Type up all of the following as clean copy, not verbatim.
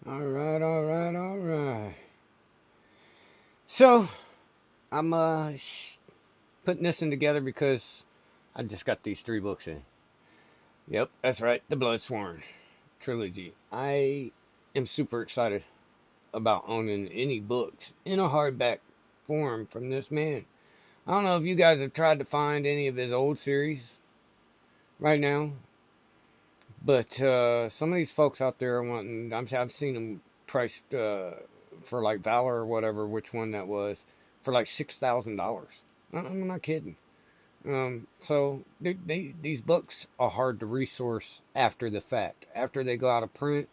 All right. So I'm putting this in together because I just got these three books in. Yep, that's right, the Bloodsworn trilogy. I am super excited about owning any books in a hardback form from this man. I don't know if you guys have tried to find any of his old series right now, but some of these folks out there are wanting. I've seen them priced for like Valor or whatever, which one that was, for like $6,000. I'm not kidding. So these books are hard to resource after the fact. After they go out of print,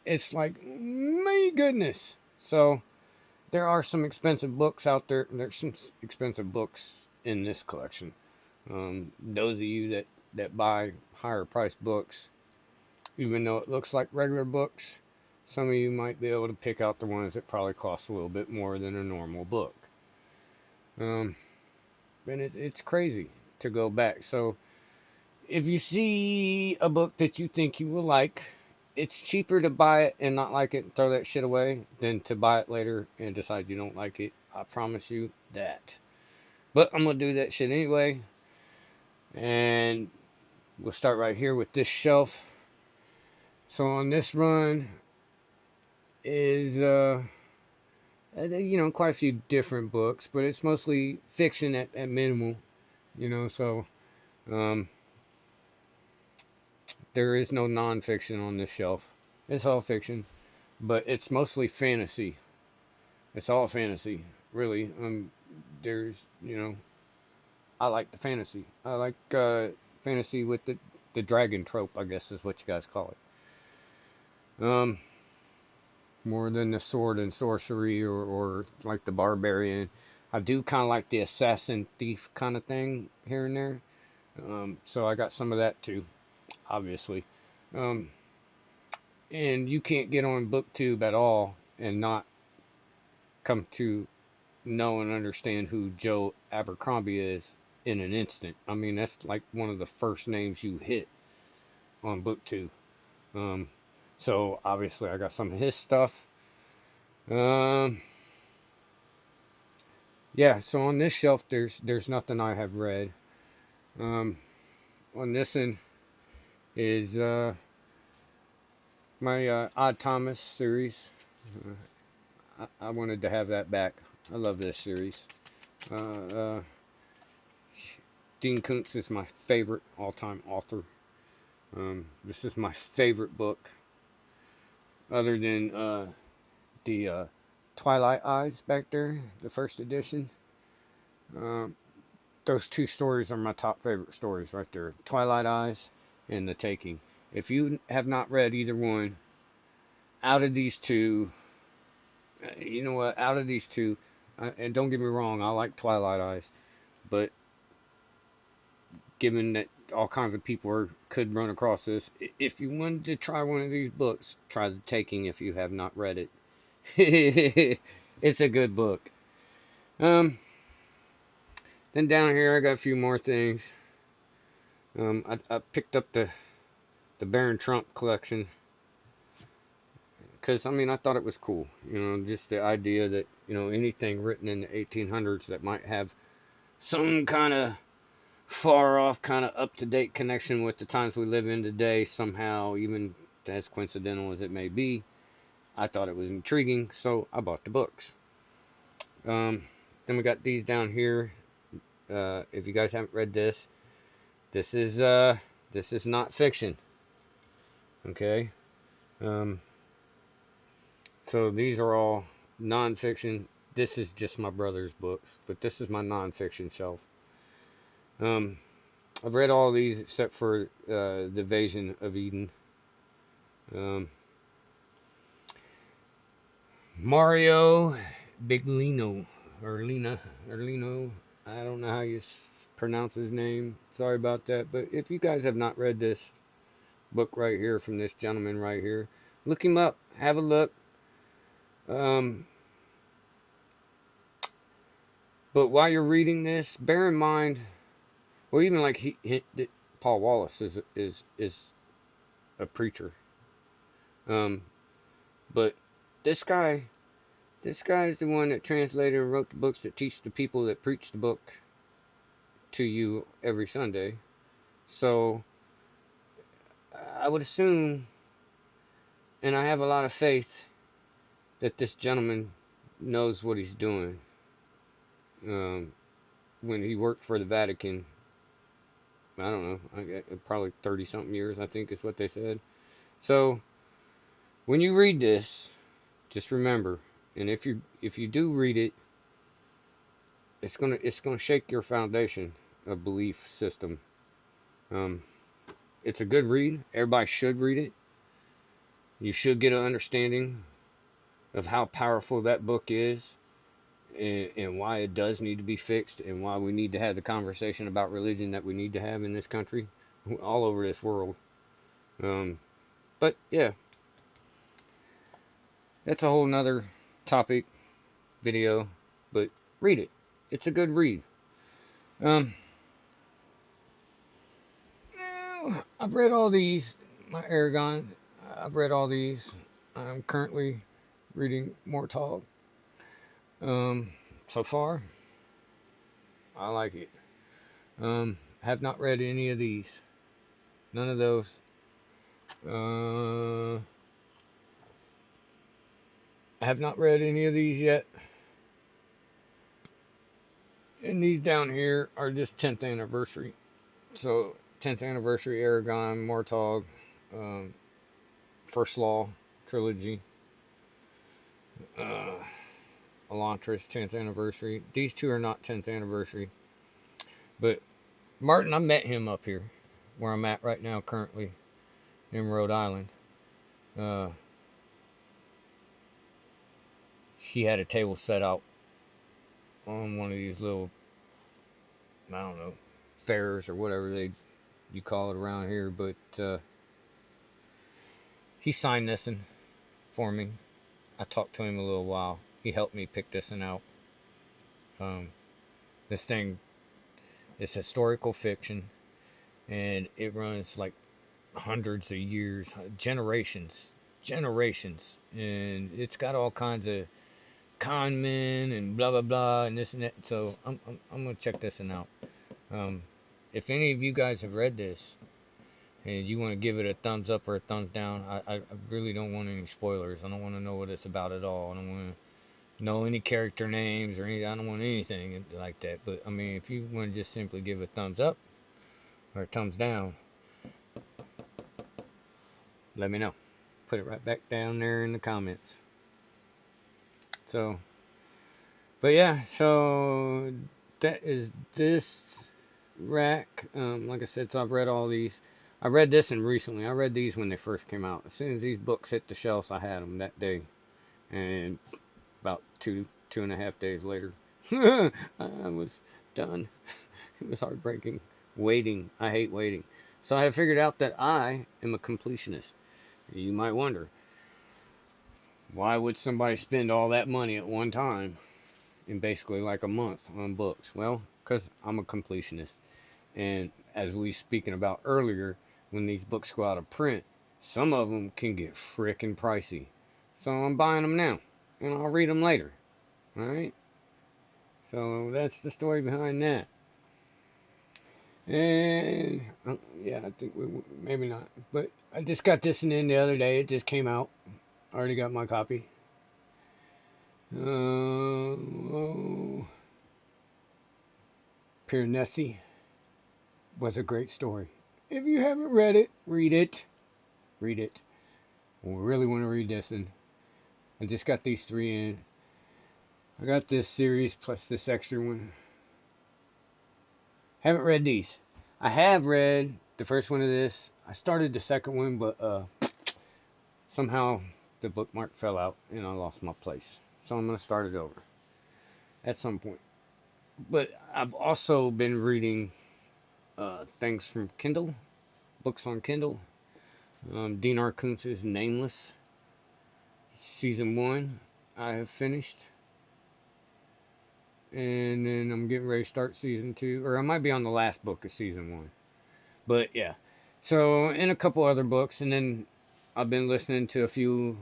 it's like, my goodness. So there are some expensive books out there. There's some expensive books in this collection. Those of you that buy higher priced books, even though it looks like regular books, some of you might be able to pick out the ones that probably cost a little bit more than a normal book. Um, and it's crazy to go back. So if you see a book that you think you will like, it's cheaper to buy it and not like it and throw that shit away than to buy it later and decide you don't like it. I promise you that. But I'm going to do that shit anyway. And we'll start right here with this shelf. So on this run is, quite a few different books, but it's mostly fiction at minimal, so um, there is no nonfiction on this shelf. It's all fiction, but it's mostly fantasy. It's all fantasy, really. There's, I like the fantasy. I like fantasy with the dragon trope, I guess is what you guys call it. More than the sword and sorcery or like the barbarian. I do kind of like the assassin thief kind of thing here and there. So I got some of that too, obviously. Um, and you can't get on BookTube at all and not come to know and understand who Joe Abercrombie is in an instant. I mean, that's like one of the first names you hit on BookTube. Um, so obviously, I got some of his stuff. Um, yeah. So on this shelf, there's nothing I have read. Um, on this one is my Odd Thomas series. I wanted to have that back. I love this series. Uh, uh, Dean Koontz is my favorite all-time author. This is my favorite book, other than the Twilight Eyes back there, the first edition. Um, those two stories are my top favorite stories right there: Twilight Eyes and The Taking. If you have not read either one, out of these two, you know what? Out of these two, and don't get me wrong, I like Twilight Eyes, but given that all kinds of people could run across this, if you wanted to try one of these books, try The Taking if you have not read it. It's a good book. Um, then down here I got a few more things. I picked up the Baron Trump collection because I thought it was cool. Just the idea that anything written in the 1800s that might have some kind of far off, kind of up to date connection with the times we live in today, somehow, even as coincidental as it may be. I thought it was intriguing, so I bought the books. Then we got these down here. If you guys haven't read this, this is not fiction. Okay, um, so these are all nonfiction. This is just my brother's books, but this is my nonfiction shelf. Um, I've read all these except for The Invasion of Eden. Um, Mario Biglino or Lino. I don't know how you pronounce his name. Sorry about that. But if you guys have not read this book right here from this gentleman right here, look him up. Have a look. Um, but while you're reading this, bear in mind, well, even like Paul Wallace is a preacher. Um, But this guy, this guy is the one that translated and wrote the books that teach the people that preach the book to you every Sunday. So I would assume, and I have a lot of faith, that this gentleman knows what he's doing. When he worked for the Vatican, I don't know, probably 30 something years, I think is what they said. So when you read this, just remember, and if you do read it, it's gonna shake your foundation of belief system. Um, it's a good read. Everybody should read it. You should get an understanding of how powerful that book is, and why it does need to be fixed, and why we need to have the conversation about religion that we need to have in this country, all over this world. But yeah, that's a whole nother topic video. But read it. It's a good read. Um, I've read all these. My Aragon. I've read all these. I'm currently reading Mortog. So far, I like it. Have not read any of these. None of those. I have not read any of these yet. And these down here are just 10th anniversary. So 10th anniversary Aragon, Mortog, First Law trilogy, Elantris 10th anniversary. These two are not 10th anniversary. But Martin, I met him up here, where I'm at right now currently, in Rhode Island. He had a table set out on one of these little, I don't know, fairs or whatever you call it around here. But he signed this one for me. I talked to him a little while. He helped me pick this one out. This thing is historical fiction, and it runs like hundreds of years, generations, and it's got all kinds of con men and blah blah blah and this and that. So I'm gonna check this one out. If any of you guys have read this and you want to give it a thumbs up or a thumbs down, I really don't want any spoilers. I don't want to know what it's about at all. I don't want to know any character names or anything. I don't want anything like that. But I mean, if you want to just simply give a thumbs up or a thumbs down, let me know. Put it right back down there in the comments. So, but yeah, so that is this rack. Like I said, so I've read all these. I read this one recently. I read these when they first came out. As soon as these books hit the shelves, I had them that day. And about two and a half days later, I was done. It was heartbreaking. Waiting. I hate waiting. So I have figured out that I am a completionist. You might wonder, why would somebody spend all that money at one time in basically like a month on books? Well, because I'm a completionist. And as we speaking about earlier, when these books go out of print, some of them can get frickin' pricey. So I'm buying them now, and I'll read them later. Alright? So that's the story behind that. And, yeah, I think maybe not. But I just got this in the other day. It just came out. I already got my copy. Piranesi was a great story. If you haven't read it, read it. Read it. We really want to read this, and I just got these three in. I got this series plus this extra one. Haven't read these. I have read the first one of this. I started the second one, but somehow the bookmark fell out and I lost my place. So I'm going to start it over at some point. But I've also been reading things from Kindle, books on Kindle. Dinar Kuntz's Nameless, Season 1, I have finished. And then I'm getting ready to start Season 2. Or I might be on the last book of Season 1. But yeah. So, and a couple other books. And then I've been listening to a few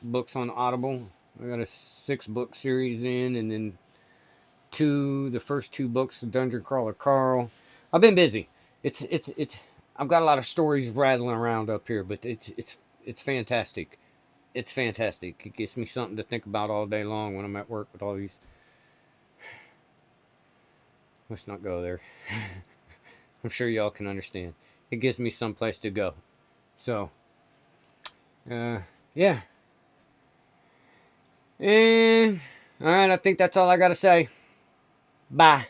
books on Audible. I got a 6-book series in, and then the first 2 books of Dungeon Crawler Carl. I've been busy. It's. I've got a lot of stories rattling around up here, but it's fantastic. It's fantastic. It gives me something to think about all day long when I'm at work with all these. Let's not go there. I'm sure y'all can understand. It gives me some place to go. So, yeah. And, alright, I think that's all I gotta say. Bye.